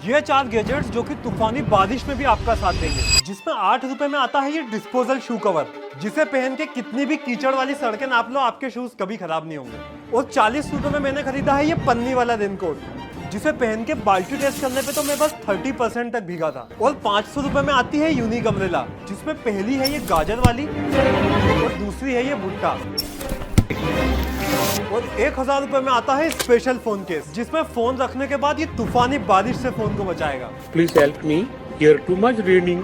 ये 4 गैजेट्स जो कि तूफानी बारिश में भी आपका साथ देंगे। जिसमें 8 रुपए में आता है ये डिस्पोजल शू कवर, जिसे पहन के कितनी भी कीचड़ वाली सड़कें नाप लो, आपके शूज कभी खराब नहीं होंगे। और 40 रुपए में मैंने खरीदा है ये पन्नी वाला रेनकोट, जिसे पहन के बाल्टी टेस्ट करने पे तो मैं बस 30% तक भीगा था। और 500 रुपए में आती है यूनिक अम्ब्रेला, जिसमें पहली है ये गाजर वाली और दूसरी है ये भुट्टा। और 1000 रुपए में आता है स्पेशल फोन केस, जिसमें फोन रखने के बाद ये तूफानी बारिश से फोन को बचाएगा। Please help me. Here too much raining.